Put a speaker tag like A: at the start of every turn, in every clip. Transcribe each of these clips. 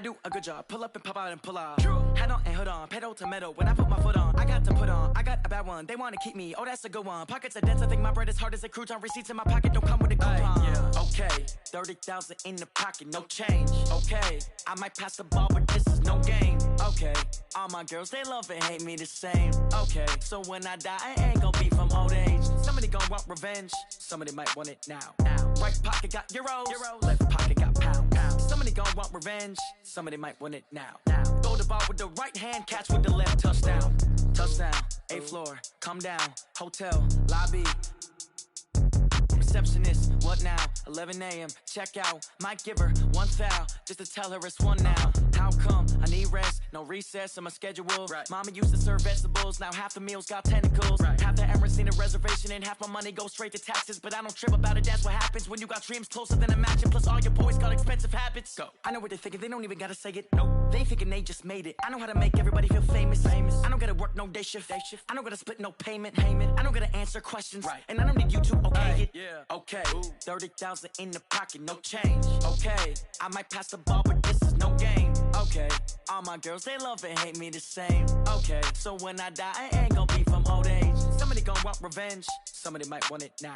A: do a good job. Pull up and pop out and pull out. Head on and hood on, pedal to metal. When I put my foot on, I got to put on. I got a bad one, they wanna keep me. Oh, that's a good one. Pockets are dense, I think my bread is hard as a crouton. Receipts in my pocket don't come with a coupon. Yeah. Okay, 30,000 in the pocket, no change. Okay, I might pass the ball, but this is no game. Okay, all my girls, they love and hate me the same. Okay, so when I die, I ain't gon' be from old age. Somebody gon' want revenge, somebody might want it now. Right pocket got euros, left pocket got pounds. Somebody gon' want revenge, somebody might want it now. Throw the ball with the right hand, catch with the left, touchdown. Touchdown, 8th floor, come down, hotel, lobby. Receptionist, what now? 11 a.m. check out. Might give her one foul just to tell her it's one now. How come? I need rest, no recess in my schedule. Right. Mama used to serve vegetables, now half the meals got tentacles. Right. Half the errands need a reservation and half my money goes straight to taxes. But I don't trip about it, that's what happens when you got dreams closer than a match. Plus all your boys got expensive habits. Go. I know what they're thinking, they don't even gotta say it. Nope. They thinking they just made it. I know how to make everybody feel famous. I don't gotta work no day shift. I don't gotta split no payment. I don't gotta answer questions. Right. And I don't need you to okay it. Yeah. Okay, 30,000 in the pocket, no change. Okay, I might pass the ball, but this is no game. Okay, all my girls, they love and hate me the same. Okay, so when I die, I ain't gon' be from old age. Somebody gon' want revenge, somebody might want it now.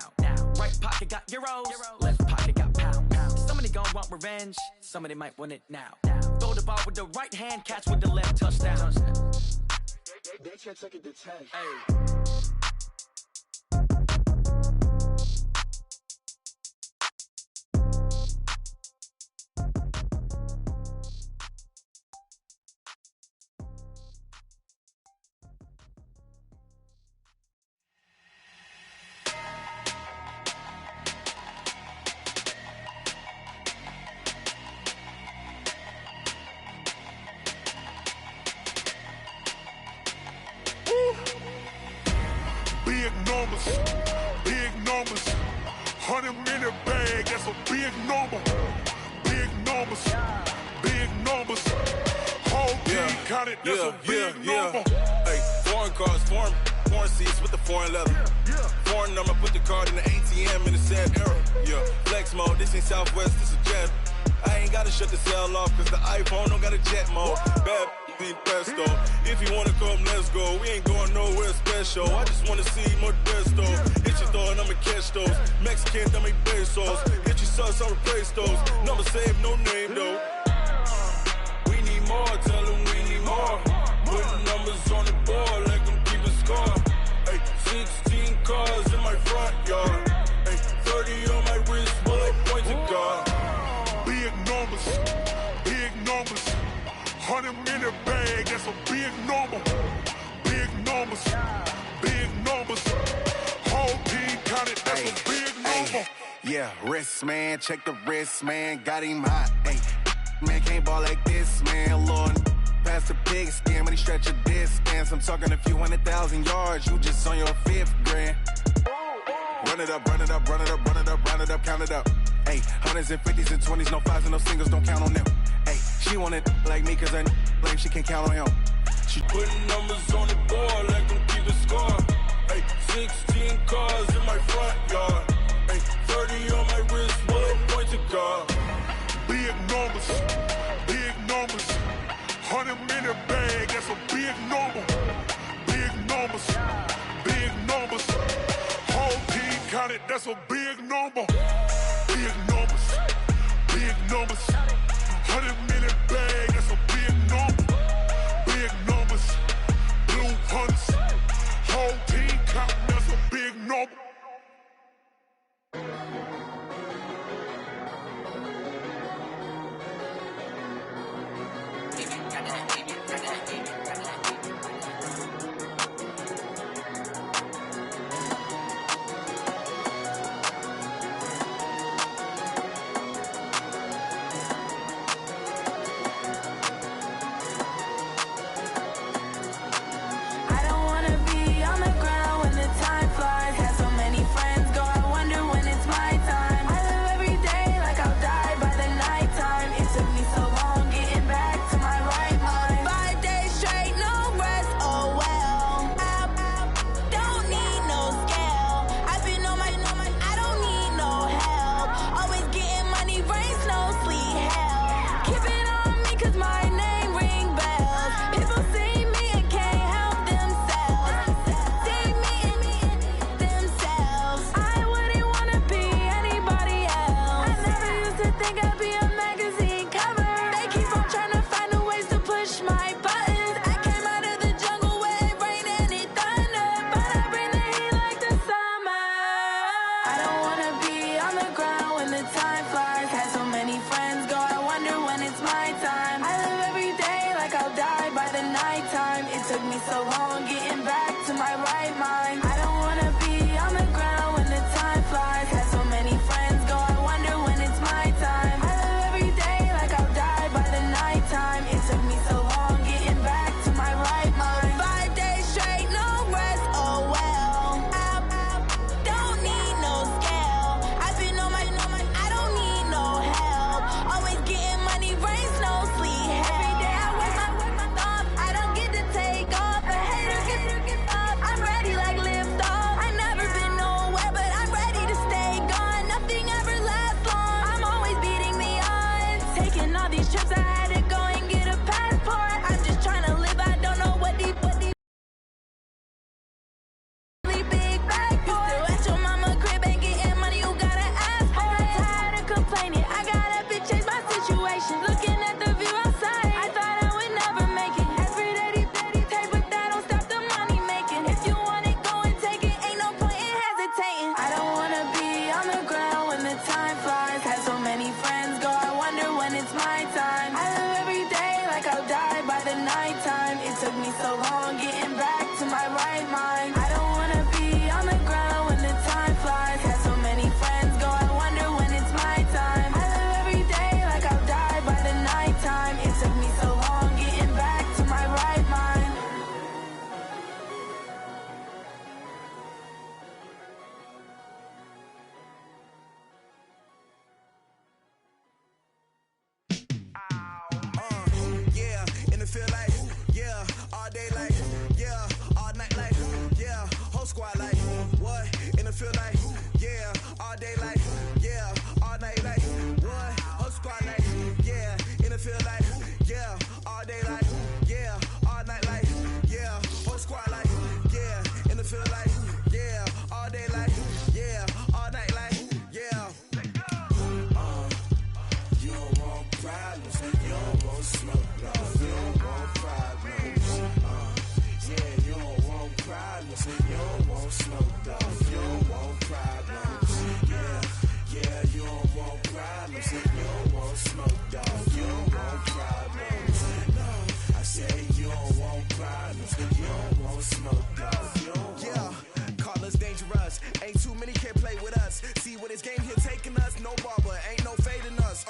A: Right pocket got euros, left pocket got pounds. Somebody gon' want revenge, somebody might want it now. Throw the ball with the right hand, catch with the left, touchdown.
B: They can't take it to 10.
A: Hey.
C: Big numbers, 100-minute bag, that's a big number. Big numbers, whole team counted, that's a big number.
D: Hey, foreign cars, foreign seats with the foreign leather. Foreign number, put the card in the ATM in the sad era. Yeah, flex mode, this ain't Southwest, this is Jet. I ain't gotta shut the cell off, cause the iPhone don't got a jet mode. Bad be pesto. If you wanna come, let's go. We ain't going nowhere special. I just wanna see more Modesto. Hit your thought, I'ma catch those. Mexican, dame pesos. Hit your sauce, I'll replace those. Number save, no name though. We need more, tell them we need more. Putting numbers on the board, like them keep a score. Hey, 16 cars in my front yard. Hey, 30 on my wrist, bullet point to God.
C: Big numbers, 100-minute bag, that's a big number. Big numbers, whole team counted, that's a big number.
E: Yeah, wrist man, check the wrist man, got him hot. Ay, man can't ball like this, man. Lord, past the pig skin, but he stretch a distance. I'm talking a few 100,000 yards, you just on your 5th grand. Run it up, count it up. Ay, 100s and 50s and 20s, no 5s and no singles, don't count on them. Ay, she want it like me, cause I like she can count on him.
D: She putting numbers on the board, like them keep a score. Ay, 16 cars in my front yard. Ay, 30 on my wrist, bullet point to God.
C: Big numbers, 100-minute bag, that's a big number. Big numbers, whole team counted, that's a big number. Big numbers, 100-minute bag, that's a big number. Big numbers, blue hunts, whole team counting, that's a big number.
F: these trips, I had to go and get a passport. I'm just trying to live, I don't know what these really big bag for. You still at your mama crib and getting money, you gotta ask for it. I'm tired of complaining, I gotta bitch change my situation. Looking at the view outside, I thought I would never make it. Every day these petty take, but that don't stop the money making. If you want it, go and take it, ain't no point in hesitating. I don't wanna be on the ground when the time flies. Had so many friends go, I wonder when it's my time. I live every day like I'll die by the nighttime. It took me so long getting back to my right mind. I don't wanna be on the ground when the time flies. Had so many friends go, I wonder when it's my time. I live every day like I'll die by the nighttime. It took me so long getting back to my right mind.
E: Yeah, and it feel like, yeah, all day like, yeah, all night like, yeah, whole squad like, what? And it feel like, yeah, all day like, yeah, all night like, what? Whole squad like, yeah, and it feel like, yeah, all day like, yeah, all night like, yeah, whole squad like, yeah, and it feel like, yeah, all day like, yeah, all night like, yeah. You don't want problems, you don't want smoke, no, you don't want problems. Yeah, you don't want problems, you don't want smoke, though, you don't want problems. Yeah, you don't want problems, you don't want smoke, though, you don't want problems. No, I say you don't want problems, you don't want smoke, though, you don't want. Yeah, call us dangerous, ain't too many can play with us. See what this game here taking us, no barber, ain't no fading us.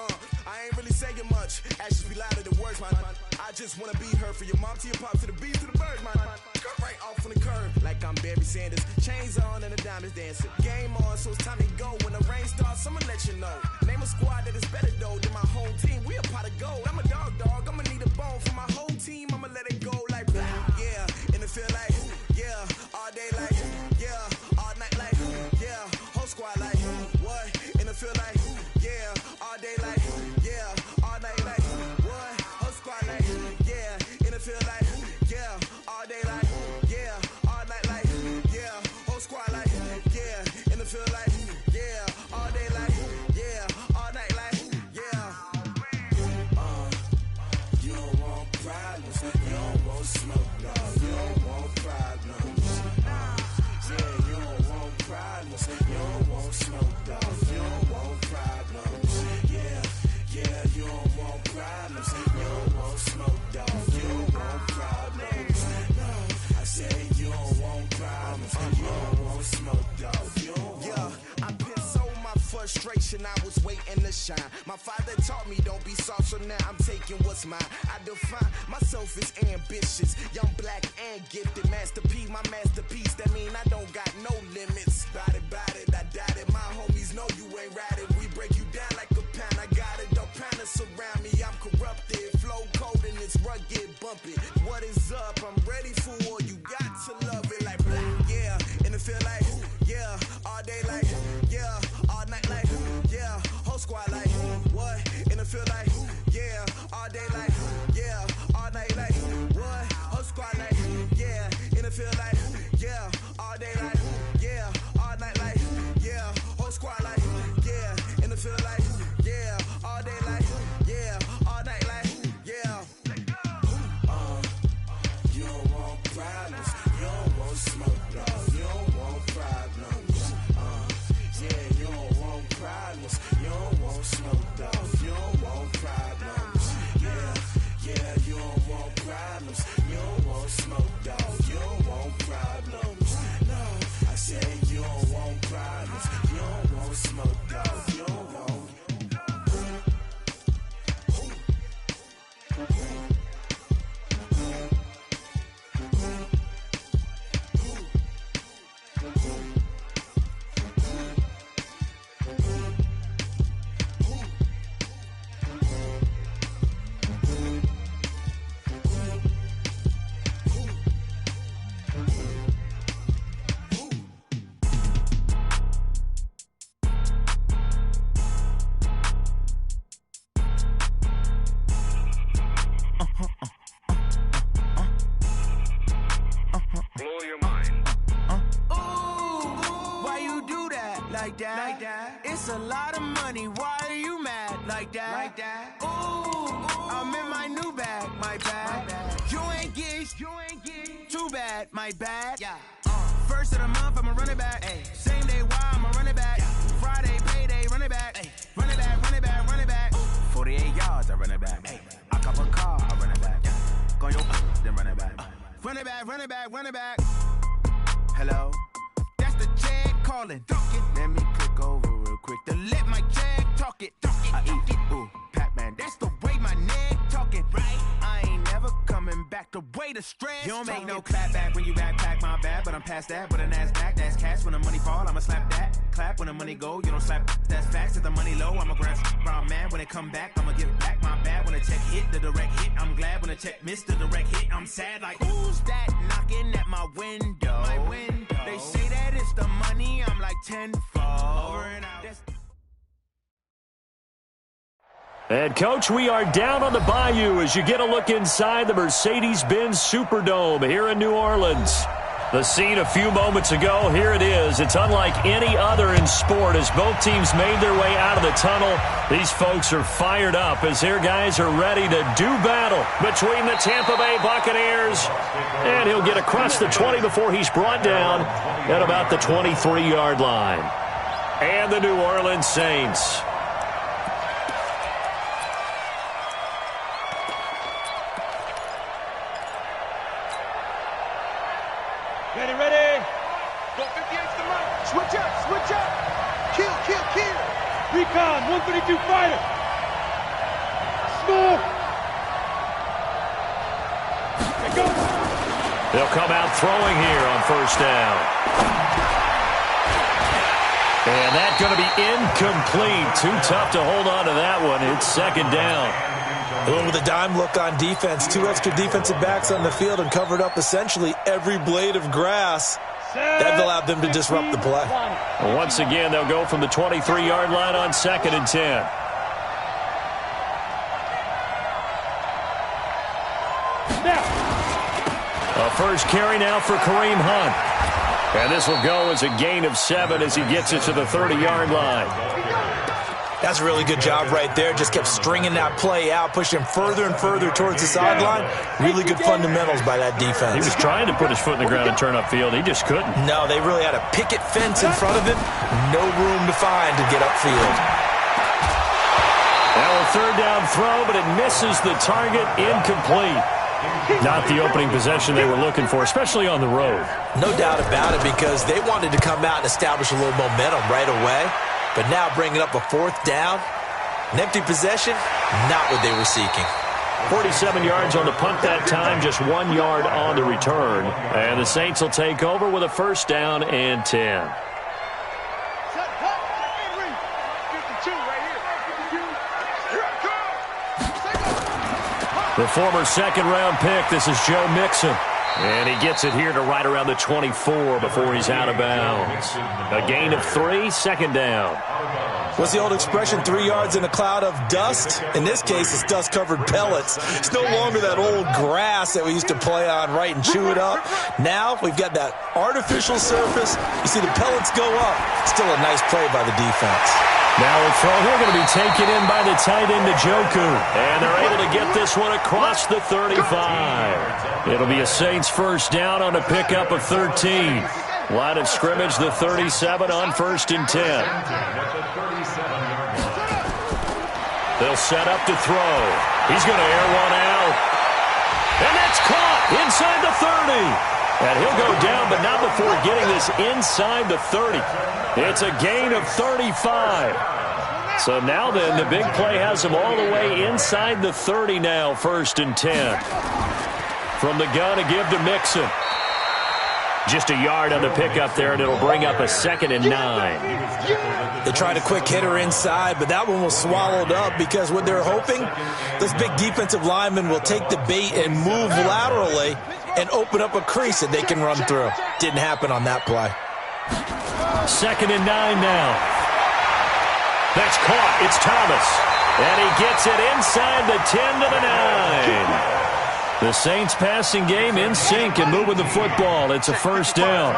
E: I ain't really saying much, actions be louder than words, man. I just wanna be heard from your mom to your pop to the beat to the bird, man. Cut right off on the curb, like I'm Barry Sanders. Chains on and the diamonds dancing. Game on, so it's time to go. When the rain starts, I'ma let you know. Name a squad that is better though than my whole team. We a pot of gold. I'm a dog, I'ma need a bone for my whole team. I'ma let it go like blah. Yeah, and it feel like, yeah, all day like, yeah, all night like, yeah, whole squad like, what? And it feel like, yeah, all day like, yeah, all night like, what? Whole squad like, yeah, and it feel like, yeah, all day like, yeah, all night like, yeah, whole squad like, yeah, and it feel like, yeah, all day like, yeah, all night like, yeah. You don't want problems, you don't want smoke, no, you don't want problems. Yeah, you don't want problems, you don't want smoke, dog, you don't want problems. Yeah, you don't want problems, you don't want smoke, dog, you don't want problems. No, I say you don't want problems, you don't want smoke, dog, you don't want. Yeah, I pissed so my frustration, I was waiting to shine. My father taught me don't be soft, so now I'm taking what's mine. I define myself as ambitious, young, black, and gifted. Master P, my masterpiece, that mean I don't got no limits. Bout it, I doubt it. My homies know you ain't ratted. We break you down like a pound. I got it, don't panic surround me. I'm corrupted, flow cold and it's rugged, bumpy. What is up? I'm ready for all you got to love it like blah. Yeah, and it feel like, yeah, all day like, yeah, all night like, yeah, whole squad like, what? And it feel like, yeah, all day like, yeah, all night like, what? Whole squad like, yeah, and it feel like, yeah, all day like, yeah, all night like, yeah, whole squad like, yeah, and it feel like, yeah, all day like, yeah, all night like, yeah. You don't want problems,
A: that. It's a lot of money. Why are you mad like that? Ooh, I'm in my new bag. My bad. You ain't geeks. Too bad. My bad. Yeah. First of the month, I'ma run it back. Ay. Same day, why I'ma run it back. Friday, payday, run it back. Ay. Run it back. 48 yards, I run it back. Ay. I cop a car, I run it back. Go your then run it back. Run it back. Hello? That's the Jag calling. Let me click over real quick to let my Jag talk it. I eat it. Ooh, Pac-Man, that's the way my neck talking. Right? I ain't never coming back the way the stress. You don't make no clap back when you backpack, my bad, but I'm past that. With a NASDAQ, that's cash. When the money fall, I'ma slap that. Clap when the money go, you don't slap. That's facts. If the money low, I'ma grab brown man. When it come back, I'ma give back my bad. When the check hit, the direct hit, I'm glad. When the check missed the direct hit, I'm sad. Like, who's that knocking at my window? They say that it's the money, I'm like tenfold. Over and out.
G: And, Coach, we are down on the bayou as you get a look inside the Mercedes-Benz Superdome here in New Orleans. The scene a few moments ago, here it is. It's unlike any other in sport as both teams made their way out of the tunnel. These folks are fired up as their guys are ready to do battle between the Tampa Bay Buccaneers. And he'll get across the 20 before he's brought down at about the 23-yard line. And the New Orleans Saints.
H: Ready. Go 58's the mark. Switch up. Kill. Recon, 132 fighter. Smoke. Here goes.
G: They'll come out throwing here on first down. And that's going to be incomplete. Too tough to hold on to that one. It's second down.
I: Going with a dime look on defense. 2 extra defensive backs on the field and covered up essentially every blade of grass. That allowed them to disrupt the play.
G: Well, once again, they'll go from the 23-yard line on 2nd and 10. A first carry now for Kareem Hunt. And this will go as a gain of 7 as he gets it to the 30-yard line.
I: That's a really good job right there. Just kept stringing that play out, pushing further and further towards the sideline. Really good fundamentals by that defense.
G: He was trying to put his foot in the ground and turn upfield. He just couldn't.
I: No, they really had a picket fence in front of him. No room to find to get upfield.
G: Now a third down throw, but it misses the target. Incomplete. Not the opening possession they were looking for, especially on the road.
I: No doubt about it, because they wanted to come out and establish a little momentum right away. But now bringing up a 4th down, an empty possession, not what they were seeking.
G: 47 yards on the punt that time, just 1 yard on the return. And the Saints will take over with a first down and 10. The former second-round pick, this is Joe Mixon. And he gets it here to right around the 24 before he's out of bounds. A gain of 3, second down.
I: What's the old expression, 3 yards in a cloud of dust? In this case, it's dust-covered pellets. It's no longer that old grass that we used to play on, right, and chew it up. Now we've got that artificial surface. You see the pellets go up. Still a nice play by the defense.
G: Now a throw here going to be taken in by the tight end, Njoku. And they're able to get this one across the 35. It'll be a Saints first down on a pickup of 13. Line of scrimmage, the 37 on 1st and 10. They'll set up to throw. He's going to air one out. And that's caught inside the 30. And he'll go down, but not before getting this inside the 30. It's a gain of 35. So now then, the big play has him all the way inside the 30 now, 1st and 10. From the gun to give to Mixon. Just a yard on the pickup there, and it'll bring up a 2nd and 9.
I: They tried a quick hitter inside, but that one was swallowed up because what they're hoping, this big defensive lineman will take the bait and move laterally and open up a crease that they can run through. Didn't happen on that play.
G: 2nd and 9 now. That's caught. It's Thomas. And he gets it inside the 10 to the 9. The Saints passing game in sync and moving the football. It's a first down.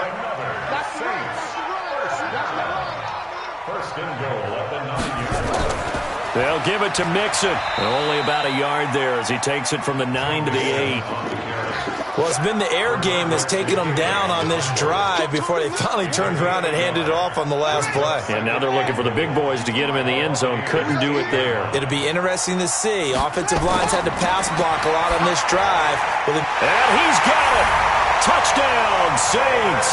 G: They'll give it to Mixon. Only about a yard there as he takes it from the 9 to the 8.
I: Well, it's been the air game that's taken them down on this drive before they finally turned around and handed it off on the last play.
G: And now they're looking for the big boys to get him in the end zone. Couldn't do it there.
I: It'll be interesting to see. Offensive lines had to pass block a lot on this drive.
G: And he's got it. Touchdown, Saints.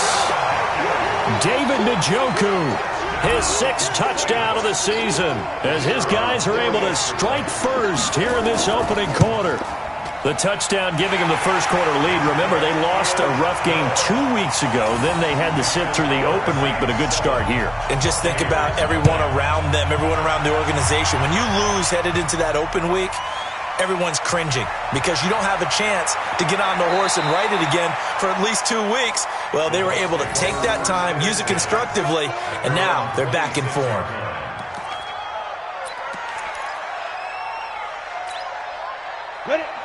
G: David Njoku. His 6th touchdown of the season as his guys are able to strike first here in this opening quarter. The touchdown giving him the first quarter lead. Remember, they lost a rough game 2 weeks ago. Then they had to sit through the open week, but a good start here.
I: And just think about everyone around them, everyone around the organization. When you lose headed into that open week, everyone's cringing because you don't have a chance to get on the horse and ride it again for at least 2 weeks. Well, they were able to take that time, use it constructively, and now they're back in form.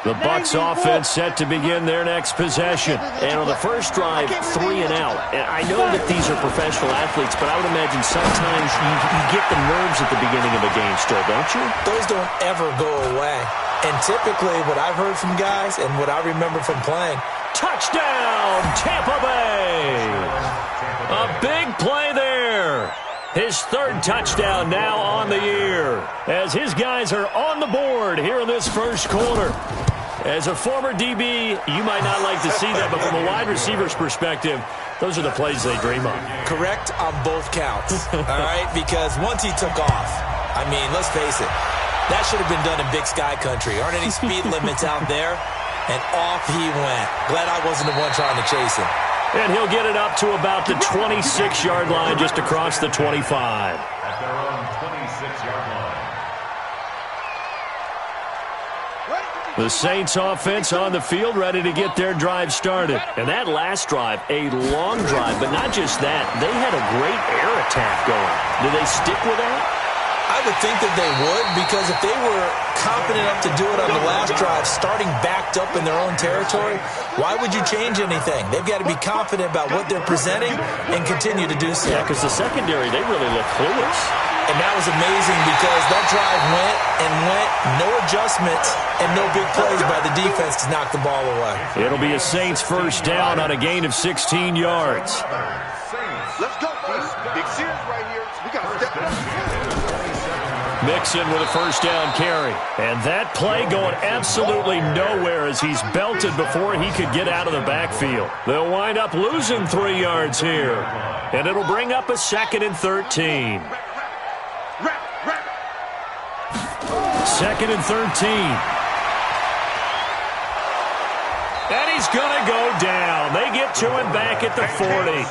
G: The Bucs offense set to begin their next possession. And on the first drive, 3 and out. And I know that these are professional athletes, but I would imagine sometimes you get the nerves at the beginning of a game still, don't you?
I: Those don't ever go away. And typically what I've heard from guys and what I remember from playing,
G: touchdown, Tampa Bay! A big play there. His 3rd touchdown now on the year as his guys are on the board here in this first quarter. As a former DB, you might not like to see that, but from a wide receiver's perspective, those are the plays they dream of.
I: Correct on both counts, all right? Because once he took off, I mean, let's face it, that should have been done in Big Sky Country. Aren't any speed limits out there? And off he went. Glad I wasn't the one trying to chase him.
G: And he'll get it up to about the 26-yard line, just across the 25.
H: At their own 26-yard line.
G: The Saints offense on the field, ready to get their drive started. And that last drive, a long drive, but not just that. They had a great air attack going. Do they stick with that?
I: I would think that they would, because if they were confident enough to do it on the last drive, starting backed up in their own territory, why would you change anything? They've got to be confident about what they're presenting and continue to do so.
G: Yeah, because the secondary, they really look clueless.
I: And that was amazing because that drive went and went, no adjustments, and no big plays by the defense to knock the ball away.
G: It'll be a Saints first down on a gain of 16 yards.
B: Let's go, Big Sears right here. We got to step it up.
G: Mixon with a first down carry. And that play going absolutely nowhere as he's belted before he could get out of the backfield. They'll wind up losing 3 yards here. And it'll bring up a 2nd and 13. 2nd and 13. And he's going to go down. They get to him back at the 40.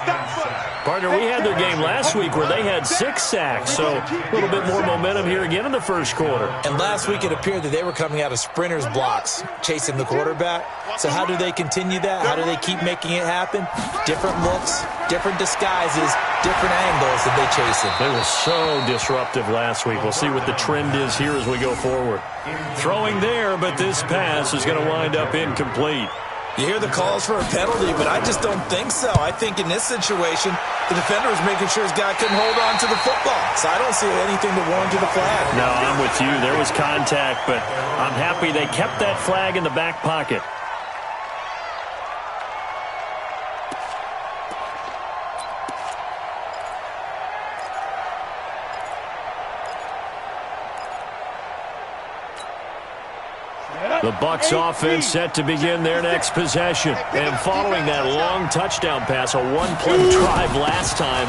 G: Partner, we had their game last week where they had 6 sacks, so a little bit more momentum here again in the first quarter.
I: And last week it appeared that they were coming out of sprinters blocks, chasing the quarterback. So how do they continue that? How do they keep making it happen? Different looks, different disguises, different angles that they chase him.
G: They were so disruptive last week. We'll see what the trend is here as we go forward. Throwing there, but this pass is going to wind up incomplete.
I: You hear the calls for a penalty, but I just don't think so. I think in this situation, the defender was making sure his guy couldn't hold on to the football. So I don't see anything to warrant a flag.
G: No, I'm with you. There was contact, but I'm happy they kept that flag in the back pocket. The Bucs offense set to begin their next possession. And following that long touchdown pass, a one-play drive last time,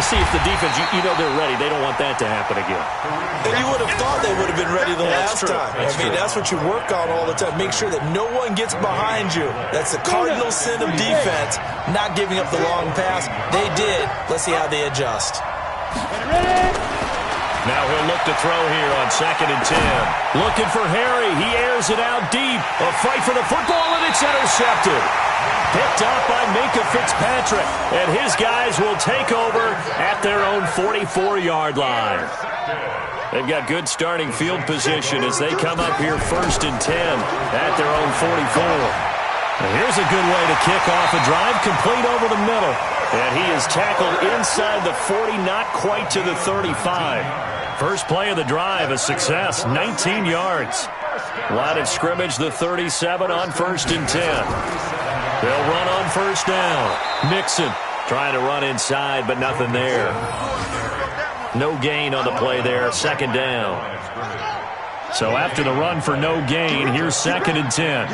G: see if the defense, you know they're ready. They don't want that to happen again.
I: And you would have thought they would have been ready the last time. That's what you work on all the time. Make sure that no one gets behind you. That's the cardinal sin of defense, not giving up the long pass. They did. Let's see how they adjust.
G: Now he'll look to throw here on 2nd and 10. Looking for Harry. He airs it out deep. A fight for the football, and it's intercepted. Picked up by Minka Fitzpatrick. And his guys will take over at their own 44-yard line. They've got good starting field position as they come up here 1st and 10 at their own 44. Now here's a good way to kick off a drive, complete over the middle. And he is tackled inside the 40, not quite to the 35. First play of the drive, a success, 19 yards. Line of scrimmage, the 37 on 1st and 10. They'll run on 1st down. Mixon trying to run inside, but nothing there. No gain on the play there, 2nd down. So after the run for no gain, here's 2nd and 10.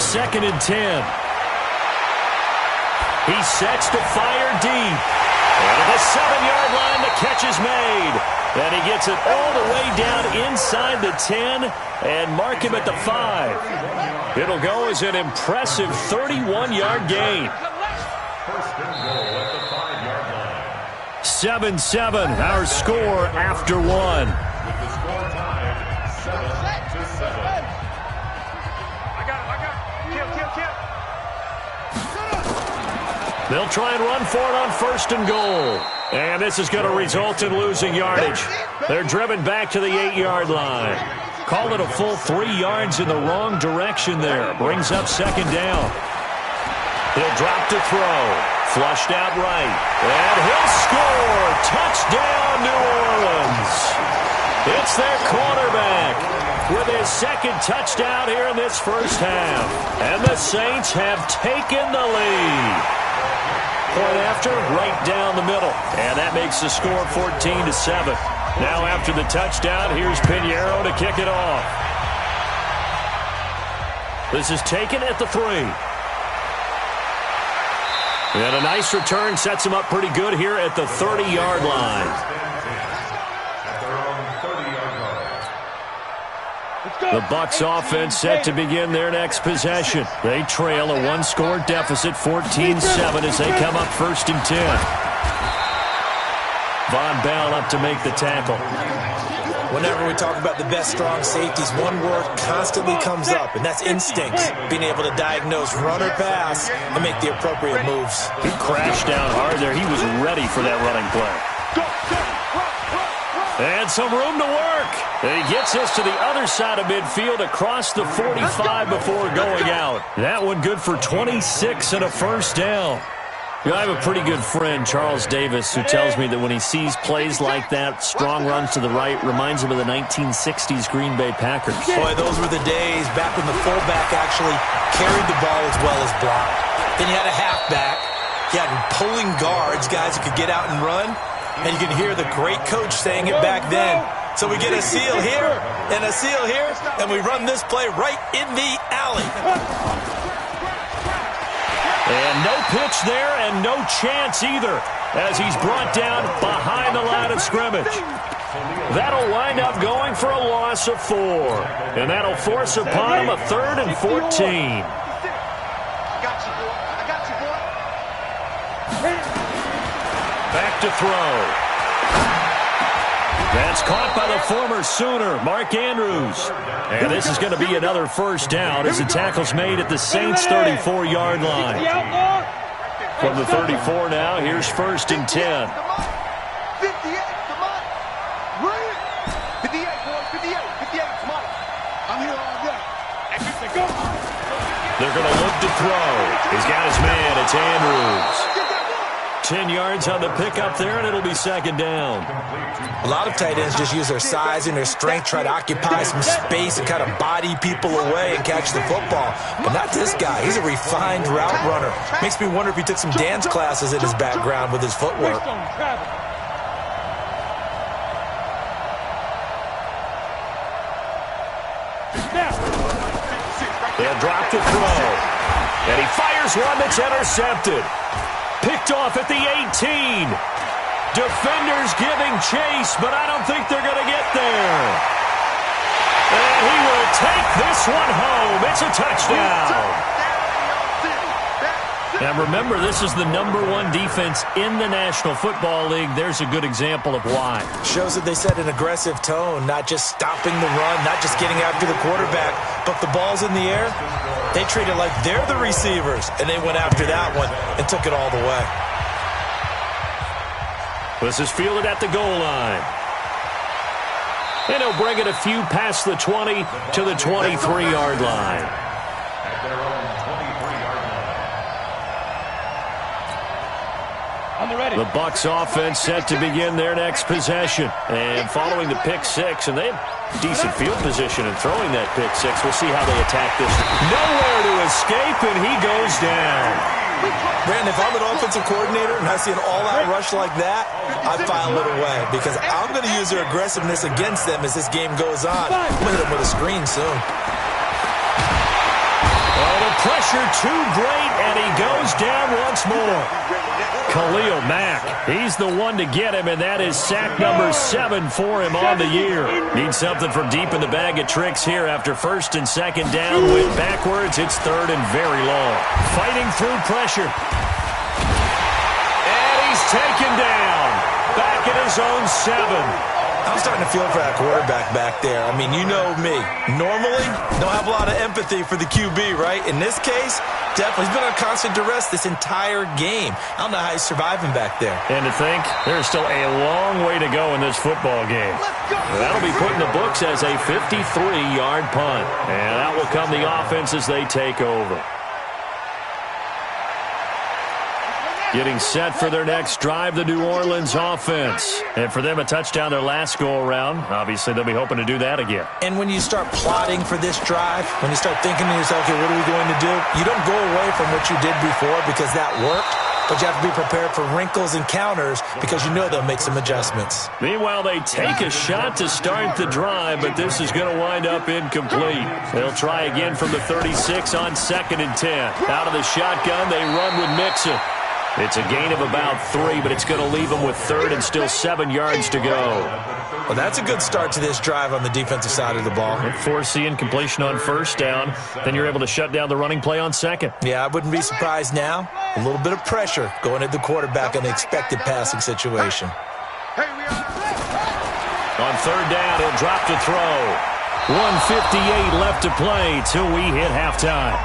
G: 2nd and 10. He sets to fire deep. And at the 7-yard line, the catch is made. And he gets it all the way down inside the 10 and mark him at the 5. It'll go as an impressive 31-yard gain. 7-7, our score after 1.
H: With the score tied 7-7.
G: They'll try and run for it on 1st and goal. And this is going to result in losing yardage. They're driven back to the 8-yard line. Call it a full 3 yards in the wrong direction there. Brings up 2nd down. He'll drop to throw. Flushed out right. And he'll score. Touchdown, New Orleans. It's their quarterback with his 2nd touchdown here in this first half. And the Saints have taken the lead. Point after, right down the middle. And that makes the score 14-7. Now after the touchdown, here's Pinheiro to kick it off. This is taken at the 3. And a nice return sets him up pretty good here at the 30-yard line. The Bucs offense set to begin their next possession. They trail a 1-score deficit, 14-7, as they come up 1st and 10. Von Bell up to make the tackle.
I: Whenever we talk about the best strong safeties, one word constantly comes up, and that's instinct. Being able to diagnose run or pass and make the appropriate moves.
G: He crashed down hard there. He was ready for that running play. And some room to work. And he gets us to the other side of midfield across the 45 before going out. That one good for 26 and a 1st down. You know, I have a pretty good friend, Charles Davis, who tells me that when he sees plays like that, strong runs to the right, reminds him of the 1960s Green Bay Packers.
I: Boy, those were the days back when the fullback actually carried the ball as well as blocked. Then you had a halfback. You had pulling guards, guys who could get out and run. And you can hear the great coach saying it back then. So we get a seal here and a seal here, and we run this play right in the alley.
G: And no pitch there and no chance either as he's brought down behind the line of scrimmage. That'll wind up going for a loss of 4. And that'll force upon him a 3rd and 14. Back to throw. That's caught by the former Sooner, Mark Andrews. And this is going to be another 1st down as the tackle's made at the Saints' 34-yard line. From the 34 now, here's 1st and 10.
B: 58, come on. 58, boys, 58, come on. I'm here all day.
G: They're going to look to throw. He's got his man. It's Andrews. 10 yards on the pickup there, and it'll be 2nd down.
I: A lot of tight ends just use their size and their strength, try to occupy some space and kind of body people away and catch the football. But not this guy. He's a refined route runner. Makes me wonder if he took some dance classes in his background with his footwork.
G: They'll drop to throw. And he fires one that's intercepted. Picked off at the 18. Defenders giving chase, but I don't think they're going to get there. And he will take this one home. It's a touchdown. And remember, this is the #1 defense in the National Football League. There's a good example of why.
I: Shows that they set an aggressive tone, not just stopping the run, not just getting after the quarterback, but the ball's in the air. They treat it like they're the receivers, and they went after that one and took it all the way.
G: This is fielded at the goal line. And he'll bring it a few past the 20 to the 23-yard line.
H: At their own 23-yard line.
G: The Bucs offense set to begin their next possession. And following the pick six, and they have decent field position in throwing that pick six. We'll see how they attack this. Nowhere to escape, and he goes down.
I: Brandon, if I'm an offensive coordinator and I see an all-out rush like that, I file it away because I'm going to use their aggressiveness against them as this game goes on. I'm going to hit them with a screen soon.
G: Oh, the pressure too great, and he goes down once more. Khalil Mack, he's the one to get him, and that is sack number 7 for him on the year. Needs something from deep in the bag of tricks here after first and second down. Went backwards. It's third and very long. Fighting through pressure. And he's taken down. Back at his own 7.
I: I'm starting to feel for that quarterback back there. I mean, you know me. Normally, don't have a lot of empathy for the QB, right? In this case, definitely. He's been on constant duress this entire game. I don't know how he's surviving back there.
G: And to think, there's still a long way to go in this football game. That'll be put in the books as a 53-yard punt. And out will come the offense as they take over. Getting set for their next drive, the New Orleans offense. And for them, a touchdown their last go-around. Obviously, they'll be hoping to do that again.
I: And when you start plotting for this drive, when you start thinking to yourself, okay, what are we going to do? You don't go away from what you did before because that worked, but you have to be prepared for wrinkles and counters because you know they'll make some adjustments.
G: Meanwhile, they take a shot to start the drive, but this is going to wind up incomplete. They'll try again from the 36 on 2nd and 10. Out of the shotgun, they run with Mixon. It's a gain of about 3, but it's going to leave them with 3rd and still 7 yards to go.
I: Well, that's a good start to this drive on the defensive side of the ball.
G: And force the incompletion on 1st down. Then you're able to shut down the running play on 2nd.
I: Yeah, I wouldn't be surprised now. A little bit of pressure going at the quarterback on the expected passing situation.
G: On 3rd down, he'll drop to throw. 1:58 left to play till we hit halftime.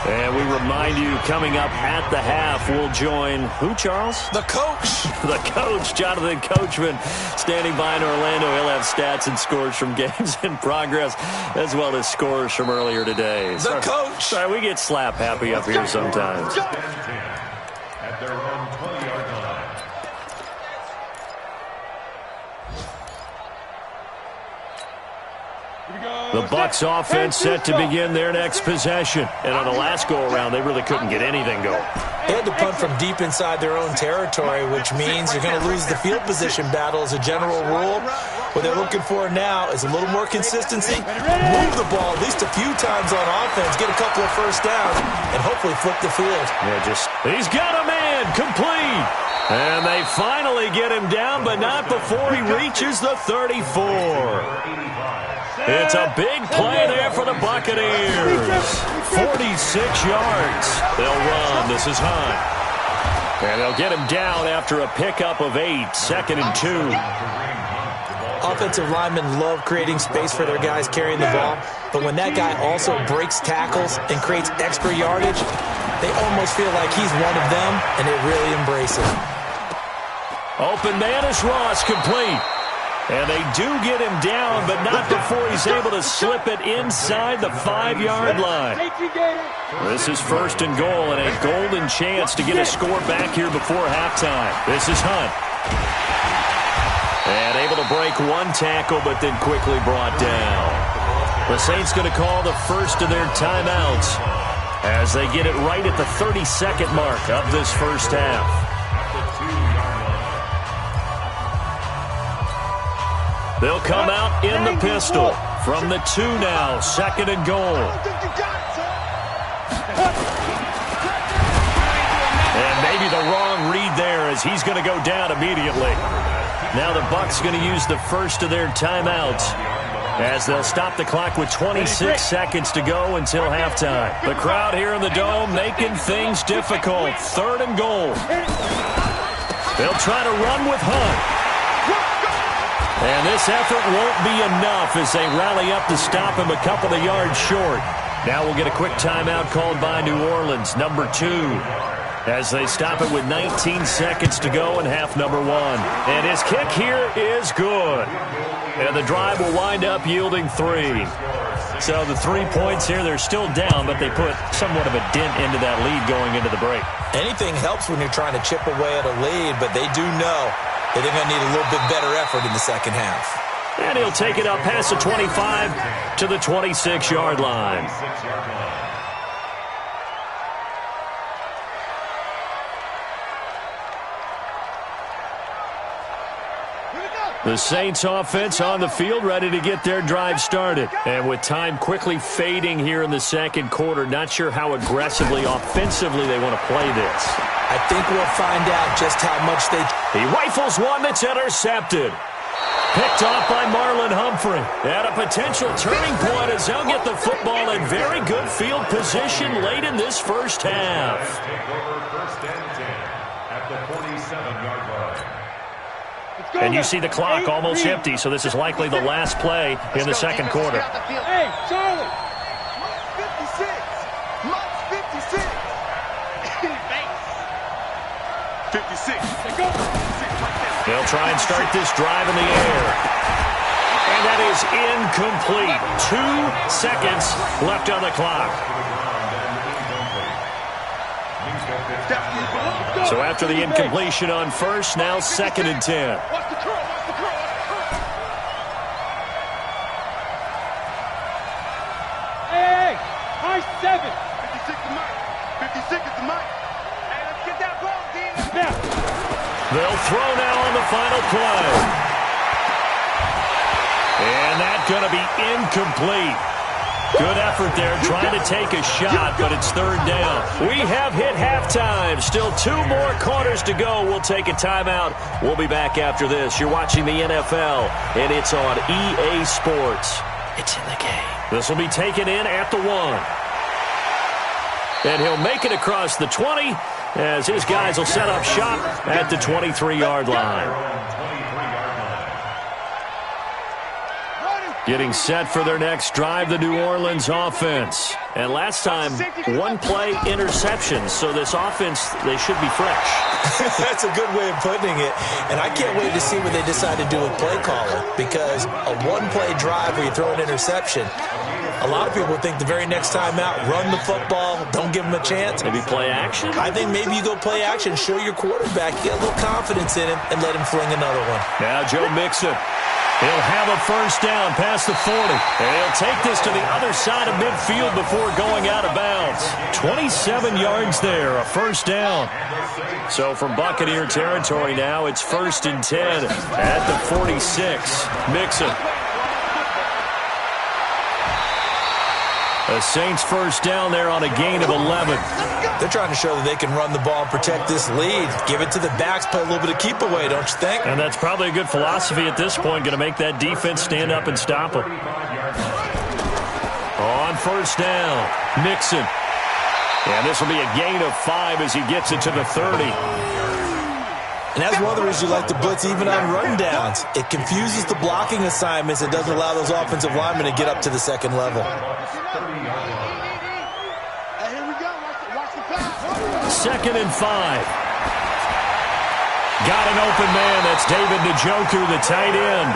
G: And we remind you, coming up at the half, we'll join who, Charles?
I: The coach.
G: The coach, Jonathan Coachman, standing by in Orlando. He'll have stats and scores from games in progress, as well as scores from earlier today.
I: The coach.
G: Sorry, we get slap happy up here sometimes.
H: At their own 20-yard line.
G: The Bucs offense set to begin their next possession. And on the last go-around, they really couldn't get anything going.
I: They had to punt from deep inside their own territory, which means you're going to lose the field position battle as a general rule. What they're looking for now is a little more consistency, move the ball at least a few times on offense, get a couple of first downs, and hopefully flip the field.
G: Yeah, he's got a man, complete. And they finally get him down, but not before he reaches the 34. It's a big play there for the Buccaneers. 46 yards. They'll run. This is Hunt. And they'll get him down after a pickup of 8. 2nd and 2.
I: Offensive linemen love creating space for their guys carrying the ball, but when that guy also breaks tackles and creates extra yardage, they almost feel like he's one of them, and they really embrace it.
G: Open man is Ross, complete. And they do get him down, but not before he's able to slip it inside the 5-yard line. This is 1st and goal, and a golden chance to get a score back here before halftime. This is Hunt. And able to break one tackle, but then quickly brought down. The Saints going to call the first of their timeouts as they get it right at the 32nd mark of this first half. They'll come out in the pistol from the 2 now, 2nd and goal. And maybe the wrong read there as he's going to go down immediately. Now the Bucs going to use the first of their timeouts as they'll stop the clock with 26 seconds to go until halftime. The crowd here in the Dome making things difficult. 3rd and goal. They'll try to run with Hunt. And this effort won't be enough as they rally up to stop him a couple of yards short. Now we'll get a quick timeout called by New Orleans, number 2, as they stop it with 19 seconds to go in half number 1. And his kick here is good. And the drive will wind up yielding 3. So the 3 points here, they're still down, but they put somewhat of a dent into that lead going into the break.
I: Anything helps when you're trying to chip away at a lead, but they do know that they're going to need a little bit better effort in the second half.
G: And he'll take it up past the 25 to the 26-yard line. The Saints offense on the field, ready to get their drive started. And with time quickly fading here in the second quarter, not sure how aggressively, offensively they want to play this.
I: I think we'll find out just how much they...
G: He rifles one that's intercepted. Picked off by Marlon Humphrey. At a potential turning point as they'll get the football in very good field position late in this first half.
H: Take over first and 10 at the 47-yard line.
G: And you see the clock almost empty, so this is likely the last play in the second quarter.
B: Hey, Charlie! Mike's 56! Mike's 56! 56.
G: They'll try and start this drive in the air. And that is incomplete. 2 seconds left on the clock. So after the incompletion on first, now second and 10.
B: Hey, high 7. 56 to Mike. 56 is to Mike. Hey, let's get that ball, D. Now.
G: They'll throw now on the final play. And that's going to be incomplete. Good effort there, trying to take a shot, but it's third down. We have hit halftime. Still 2 more quarters to go. We'll take a timeout. We'll be back after this. You're watching the NFL, and it's on EA Sports. It's in the game. This will be taken in at the 1. And he'll make it across the 20 as his guys will set up shop at the 23-yard line. Getting set for their next drive, the New Orleans offense. And last time, 1-play interception. So this offense, they should be fresh.
I: That's a good way of putting it. And I can't wait to see what they decide to do with play calling. Because a 1-play drive where you throw an interception, a lot of people think the very next time out, run the football, don't give them a chance.
G: Maybe play action?
I: I think maybe you go play action, show your quarterback, get a little confidence in him, and let him fling another one.
G: Now Joe Mixon. He'll have a first down past the 40. And he'll take this to the other side of midfield before going out of bounds. 27 yards there, a first down. So from Buccaneer territory now, it's first and 10 at the 46. Mixon. The Saints first down there on a gain of 11.
I: They're trying to show that they can run the ball and protect this lead. Give it to the backs, play a little bit of keep away, don't you think?
G: And that's probably a good philosophy at this point, going to make that defense stand up and stop them. On first down, Mixon. And this will be a gain of 5 as he gets it to the 30.
I: And that's one of the reasons you like to blitz even on rundowns. It confuses the blocking assignments. It doesn't allow those offensive linemen to get up to the second level.
G: Second and 5. Got an open man. That's David Njoku, the tight end.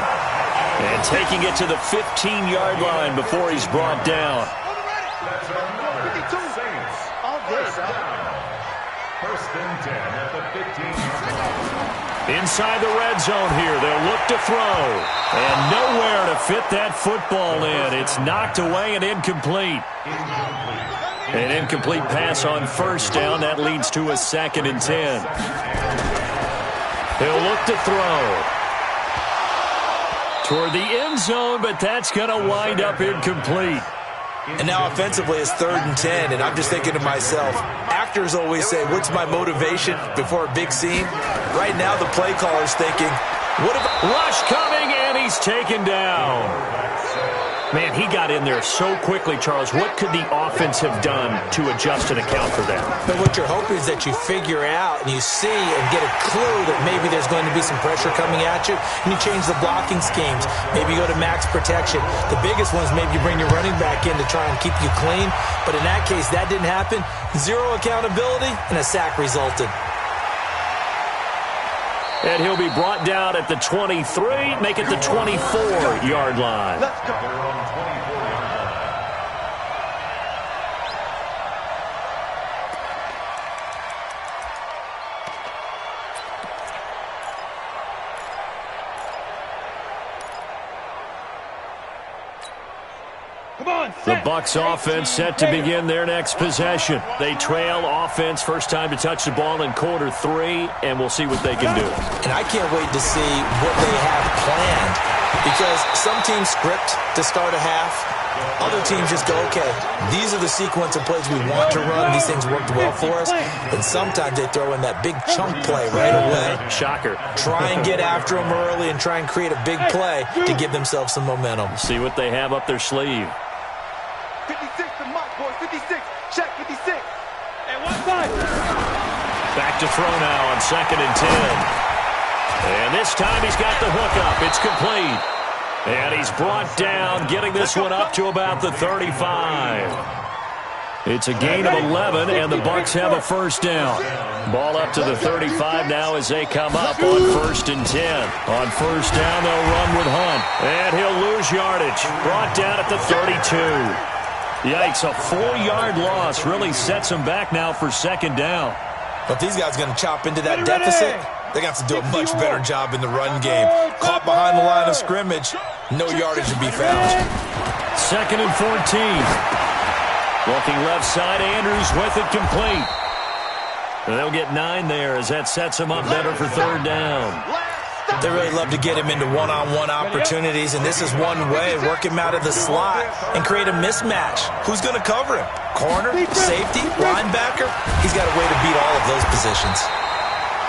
G: And taking it to the 15-yard line before he's brought down.
H: First and 10 at the 15-yard line.
G: Inside the red zone here. They'll look to throw. And nowhere to fit that football in. It's knocked away and incomplete. An incomplete pass on first down. That leads to a second and 10. He'll look to throw toward the end zone, but that's going to wind up incomplete.
I: And now offensively it's third and 10, and I'm just thinking to myself, actors always say, what's my motivation before a big scene? Right now the play caller's thinking, what if...
G: Rush coming, and he's taken down. Man, he got in there so quickly, Charles. What could the offense have done to adjust and account for that?
I: But what you're hoping is that you figure out and you see and get a clue that maybe there's going to be some pressure coming at you, and you change the blocking schemes. Maybe you go to max protection. The biggest one is maybe you bring your running back in to try and keep you clean. But in that case, that didn't happen. 0 accountability, and a sack resulted.
G: And he'll be brought down at the 23, make it the 24-yard line.
H: Let's go. Their own 24-yard line.
G: The Bucs offense set to begin their next possession. They trail offense, first time to touch the ball in quarter 3, and we'll see what they can do.
I: And I can't wait to see what they have planned, because some teams script to start a half. Other teams just go, okay, these are the sequence of plays we want to run. These things worked well for us. And sometimes they throw in that big chunk play right away.
G: Shocker.
I: Try and get after them early and try and create a big play to give themselves some momentum.
G: See what they have up their sleeve.
B: 56 to Mike, boys. 56. Check 56. And one side.
G: Back to throw now on 2nd and 10. And this time he's got the hook up. It's complete. And he's brought down, getting this one up to about the 35. It's a gain of 11, and the Bucs have a first down. Ball up to the 35 now as they come up on 1st and 10. On first down, they'll run with Hunt. And he'll lose yardage. Brought down at the 32. Yikes, a 4-yard loss really sets him back now for 2nd down.
I: But these guys are going to chop into that deficit. They're going to have to do a much better job in the run game. Caught behind the line of scrimmage, no yardage to be found.
G: 2nd and 14. Looking left side, Andrews with it complete. They'll get 9 there as that sets him up better for 3rd down.
I: They really love to get him into one-on-one opportunities, and this is one way. Work him out of the slot and create a mismatch. Who's going to cover him? Corner, safety, linebacker? He's got a way to beat all of those positions.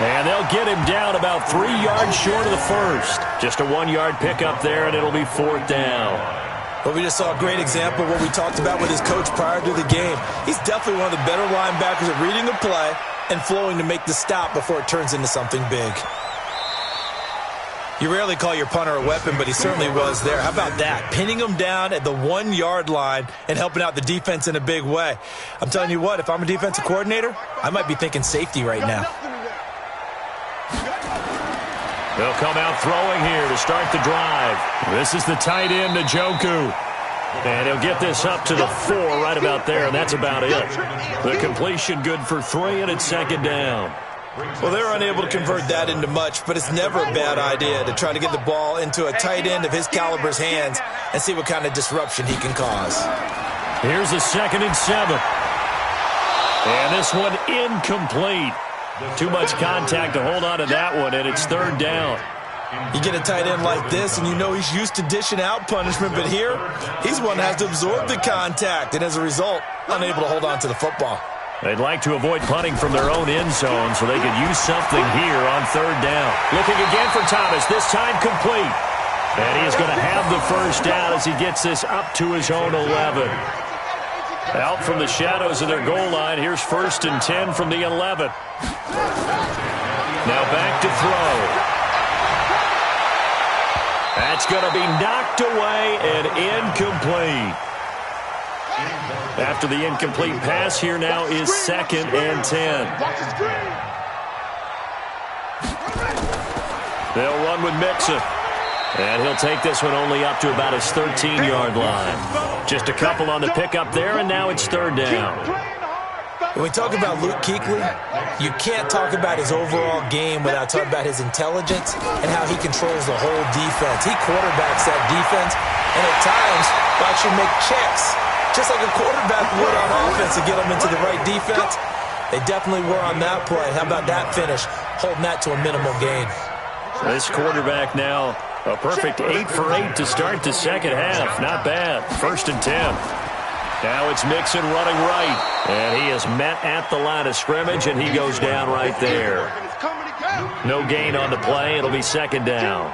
G: And they'll get him down about 3 yards short of the first. Just a 1-yard pickup there, and it'll be 4th down.
I: Well, we just saw a great example of what we talked about with his coach prior to the game. He's definitely one of the better linebackers at reading a play and flowing to make the stop before it turns into something big. You rarely call your punter a weapon, but he certainly was there. How about that? Pinning him down at the 1-yard line and helping out the defense in a big way. I'm telling you what, if I'm a defensive coordinator, I might be thinking safety right now.
G: They'll come out throwing here to start the drive. This is the tight end, Njoku. And he'll get this up to the 4 right about there, and that's about it. The completion good for 3, and it's 2nd down.
I: Well, they were unable to convert that into much, but it's never a bad idea to try to get the ball into a tight end of his caliber's hands and see what kind of disruption he can cause.
G: Here's a 2nd and 7. And this one incomplete. Too much contact to hold on to that one, and it's 3rd down.
I: You get a tight end like this, and you know he's used to dishing out punishment, but here, he's one that has to absorb the contact, and as a result, unable to hold on to the football.
G: They'd like to avoid punting from their own end zone so they could use something here on 3rd down. Looking again for Thomas, this time complete. And he is going to have the first down as he gets this up to his own 11. Out from the shadows of their goal line, here's 1st and 10 from the 11. Now back to throw. That's going to be knocked away and incomplete. After the incomplete pass, here now is 2nd and 10. They'll run with Mixon. And he'll take this one only up to about his 13-yard line. Just a couple on the pickup there, and now it's 3rd down.
I: When we talk about Luke Kuechly, you can't talk about his overall game without talking about his intelligence and how he controls the whole defense. He quarterbacks that defense, and at times will actually make checks, just like a quarterback would on offense to get them into the right defense. They definitely were on that play. How about that finish, holding that to a minimal gain?
G: This quarterback now, a perfect 8 for 8 to start the second half. Not bad. 1st and 10. Now it's Mixon running right. And he is met at the line of scrimmage, and he goes down right there. No gain on the play. It'll be 2nd down.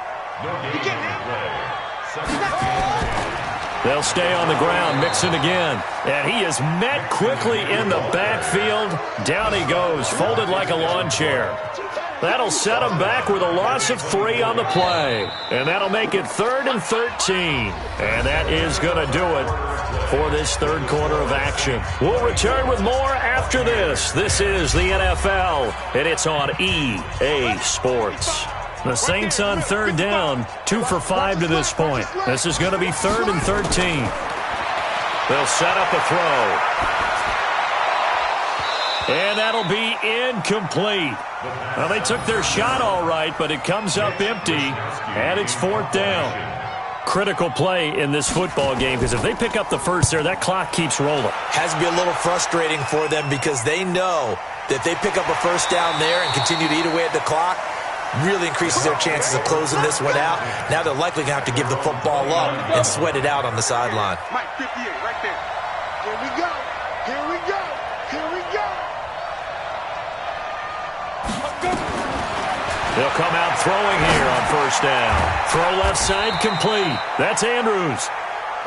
G: They'll stay on the ground. Mixon again. And he is met quickly in the backfield. Down he goes, folded like a lawn chair. That'll set him back with a loss of 3 on the play. And that'll make it 3rd and 13. And that is going to do it for this 3rd quarter of action. We'll return with more after this. This is the NFL, and it's on EA Sports. The Saints on 3rd down, 2 for 5 to this point. This is going to be 3rd and 13. They'll set up a throw. And that'll be incomplete. Well, they took their shot all right, but it comes up empty, and it's 4th down. critical play in this football game because if they pick up the first there, that clock keeps rolling.
I: Has to be a little frustrating for them because they know that if they pick up a first down there and continue to eat away at the clock, really increases their chances of closing this one out. Now they're likely going to have to give the football up and sweat it out on the sideline.
B: Mike, 58, right there. Here we go. Here we go. Here we go.
G: They'll come out throwing here on first down. Throw left side complete. That's Andrews.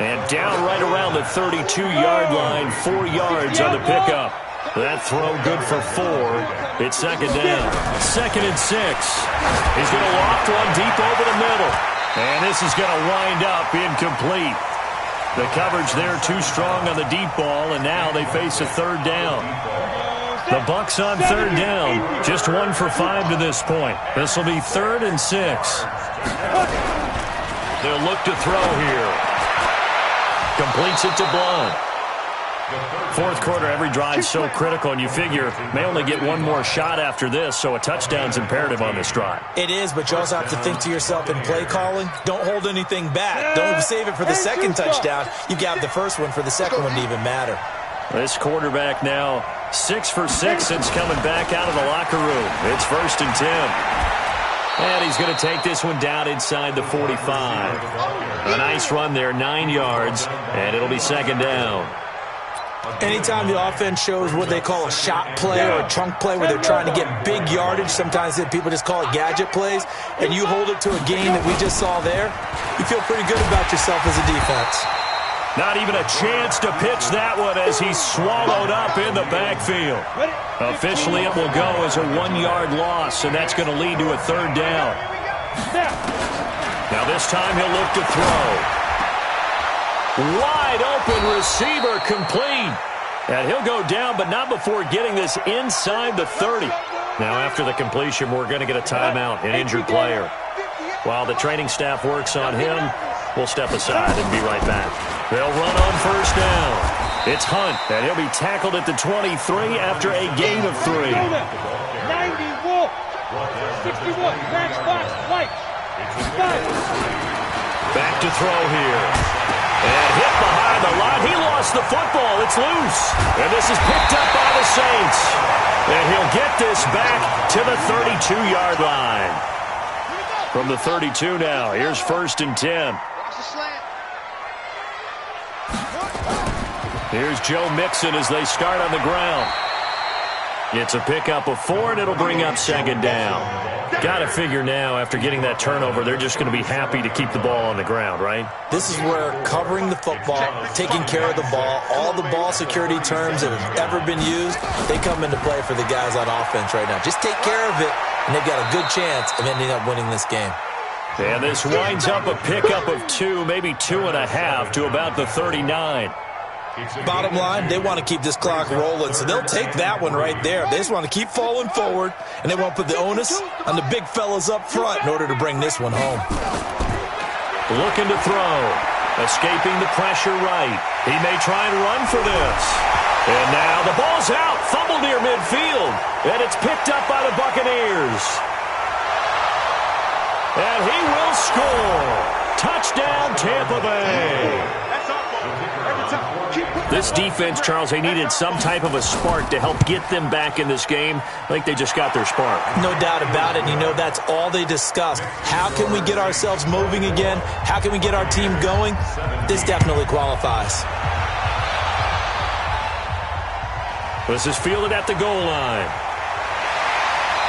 G: And down right around the 32-yard line, 4 yards on the pickup. That throw good for 4. It's second down. 2nd and 6. He's going to loft one deep over the middle. And this is going to wind up incomplete. The coverage there too strong on the deep ball, and now they face a third down. The Bucs on third down. Just 1 for 5 to this point. This will be 3rd and 6. They'll look to throw here. Completes it to Blount. Fourth quarter, every drive so critical, and you figure may only get one more shot after this, so a touchdown's imperative on this drive.
I: It is, but you also have to think to yourself in play calling, don't hold anything back. Don't save it for the second touchdown. You've got the first one for the second one to even matter.
G: This quarterback now 6 for 6 since coming back out of the locker room. It's 1st and 10. And he's going to take this one down inside the 45. A nice run there, 9 yards, and it'll be second down.
I: Anytime the offense shows what they call a shot play or a chunk play where they're trying to get big yardage, sometimes people just call it gadget plays, and you hold it to a gain that we just saw there, you feel pretty good about yourself as a defense.
G: Not even a chance to pitch that one as he's swallowed up in the backfield. Officially, it will go as a 1-yard loss, and that's going to lead to a third down. Now this time he'll look to throw. Wide open receiver complete. And he'll go down, but not before getting this inside the 30. Now after the completion, we're going to get a timeout, an injured player. While the training staff works on him, we'll step aside and be right back. They'll run on first down. It's Hunt, and he'll be tackled at the 23 after a gain of 3.
B: 90 Wolf. 61 match box white.
G: Back to throw here. And hit behind the line. He lost the football. It's loose. And this is picked up by the Saints. And he'll get this back to the 32-yard line. From the 32 now, here's 1st and 10. Here's Joe Mixon as they start on the ground. It's a pickup of 4, and it'll bring up second down. Got to figure now, after getting that turnover, they're just going to be happy to keep the ball on the ground, right?
I: This is where covering the football, taking care of the ball, all the ball security terms that have ever been used, they come into play for the guys on offense right now. Just take care of it, and they've got a good chance of ending up winning this game.
G: And this winds up a pickup of 2, maybe 2.5 to about the 39.
I: Bottom line, they want to keep this clock rolling, so they'll take that one right there. They just want to keep falling forward, and they want to put the onus on the big fellas up front in order to bring this one home.
G: Looking to throw. Escaping the pressure right. He may try and run for this. And now the ball's out. Fumble near midfield. And it's picked up by the Buccaneers. And he will score. Touchdown, Tampa Bay. This defense, Charles, they needed some type of a spark to help get them back in this game. I think they just got their spark.
I: No doubt about it. You know, that's all they discussed. How can we get ourselves moving again? How can we get our team going? This definitely qualifies.
G: This is fielded at the goal line.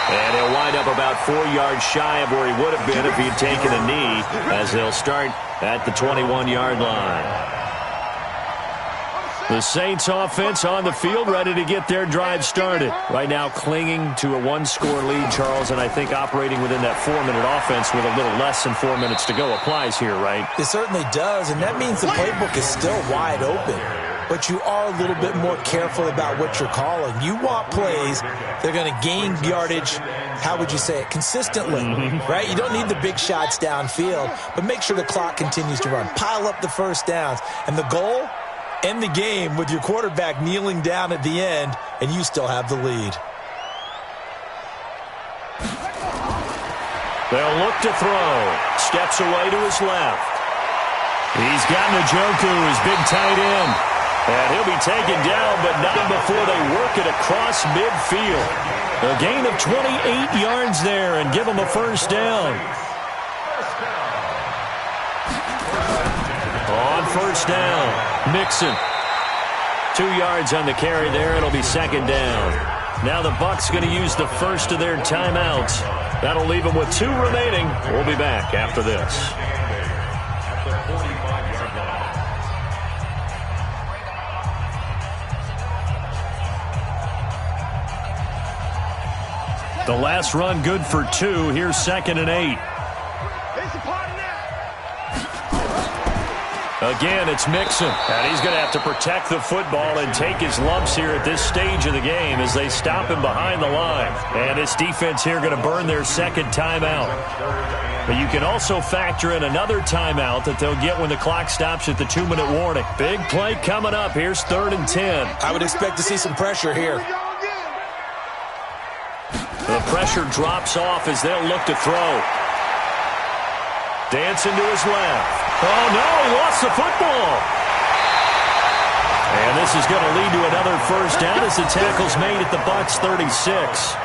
G: And he'll wind up about 4 yards shy of where he would have been if he'd taken a knee, as they'll start at the 21-yard line. The Saints offense on the field, ready to get their drive started. Right now clinging to a 1-score lead, Charles, and I think operating within that 4-minute offense with a little less than 4 minutes to go applies here, right?
I: It certainly does, and that means the playbook is still wide open. But you are a little bit more careful about what you're calling. You want plays that are going to gain yardage, how would you say it, consistently, right? You don't need the big shots downfield, but make sure the clock continues to run. Pile up the first downs. And the goal? End the game with your quarterback kneeling down at the end, and you still have the lead.
G: They'll look to throw. Steps away to his left. He's got Njoku, his big tight end. And he'll be taken down, but not before they work it across midfield. A gain of 28 yards there and give him a first down. On first down, Mixon. 2 yards on the carry there. It'll be second down. Now the Bucs going to use the first of their timeouts. That'll leave them with 2 remaining. We'll be back after this. The last run good for 2. Here's 2nd and 8. Again, it's Mixon. And he's going to have to protect the football and take his lumps here at this stage of the game as they stop him behind the line. And this defense here going to burn their second timeout. But you can also factor in another timeout that they'll get when the clock stops at the 2-minute warning. Big play coming up. Here's 3rd and 10.
I: I would expect to see some pressure here.
G: The pressure drops off as they'll look to throw. Dancing to his left. Oh, no, he lost the football. And this is going to lead to another first down as the tackle's made at the Bucs 36.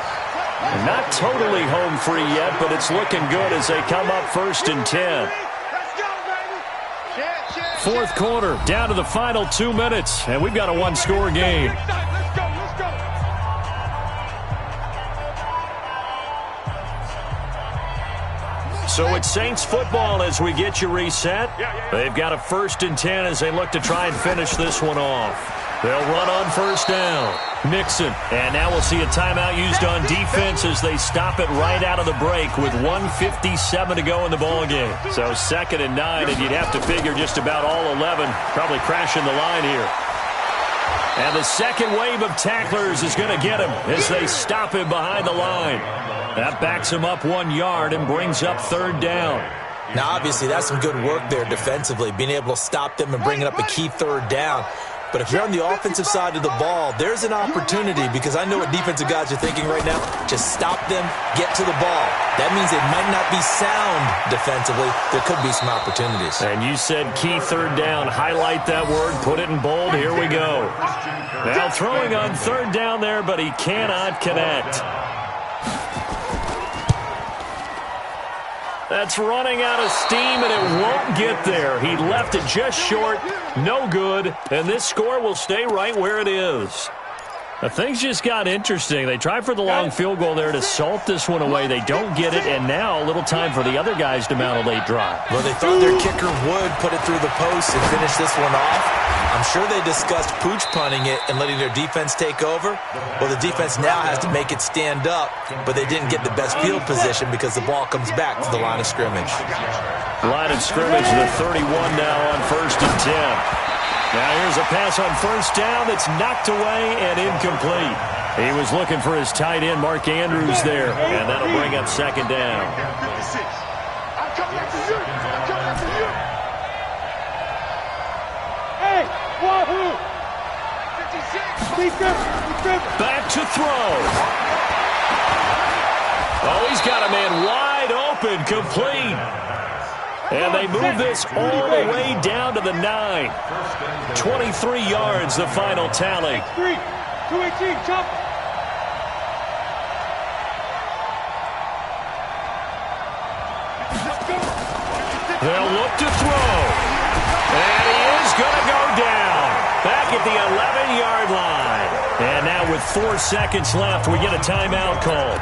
G: Not totally home free yet, but it's looking good as they come up 1st and 10. Fourth quarter, down to the final 2 minutes, and we've got a one-score game. So it's Saints football as we get you reset. They've got a 1st and 10 as they look to try and finish this one off. They'll run on first down. Mixon. And now we'll see a timeout used on defense as they stop it right out of the break with 1:57 to go in the ballgame. So 2nd and 9, and you'd have to figure just about all 11 probably crashing the line here. And the second wave of tacklers is going to get him as they stop him behind the line. That backs him up 1 yard and brings up 3rd down.
I: Now, obviously, that's some good work there defensively, being able to stop them and bringing up a key 3rd down. But if you're on the offensive side of the ball, there's an opportunity because I know what defensive guys are thinking right now. Just stop them, get to the ball. That means they might not be sound defensively. There could be some opportunities.
G: And you said key 3rd down. Highlight that word. Put it in bold. Here we go. Now throwing on 3rd down there, but he cannot connect. That's running out of steam, and it won't get there. He left it just short, no good, and this score will stay right where it is. Now, things just got interesting. They tried for the long field goal there to salt this one away. They don't get it, and now a little time for the other guys to mount a late drive.
I: Well, they thought their kicker would put it through the post and finish this one off. I'm sure they discussed pooch punting it and letting their defense take over. Well, the defense now has to make it stand up, but they didn't get the best field position because the ball comes back to the line of scrimmage.
G: Line of scrimmage, the 31 now on 1st and 10. Now here's a pass on first down that's knocked away and incomplete. He was looking for his tight end, Mark Andrews, there, and that'll bring up 2nd down.
B: Hey, Wahoo!
G: Back to throw. Oh, he's got a man wide open, complete. And they move this all the way down to the 9. 23 yards, the final tally.
B: 218, jump.
G: They'll look to throw. And he is going to go down. Back at the 11-yard line. And now with 4 seconds left, we get a timeout called.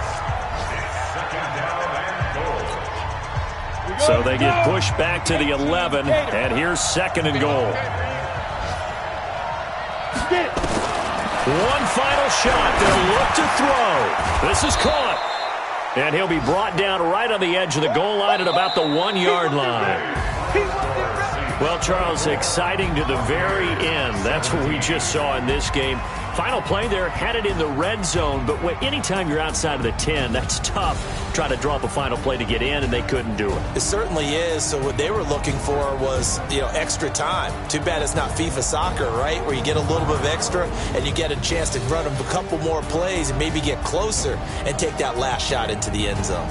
G: So they get pushed back to the 11, and here's 2nd and goal. One final shot. They'll look to throw. This is caught. And he'll be brought down right on the edge of the goal line at about the 1-yard line. Well, Charles, exciting to the very end. That's what we just saw in this game. Final play there, had it in the red zone, but anytime you're outside of the 10, that's tough. Try to draw up a final play to get in, and they couldn't do it.
I: It certainly is. So what they were looking for was, extra time. Too bad it's not FIFA soccer, right, where you get a little bit of extra and you get a chance to run a couple more plays and maybe get closer and take that last shot into the end zone.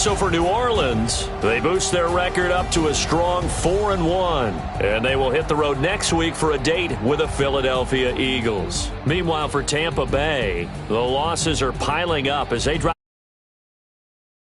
G: So for New Orleans, they boost their record up to a strong 4-1. And they will hit the road next week for a date with the Philadelphia Eagles. Meanwhile, for Tampa Bay, the losses are piling up as they drop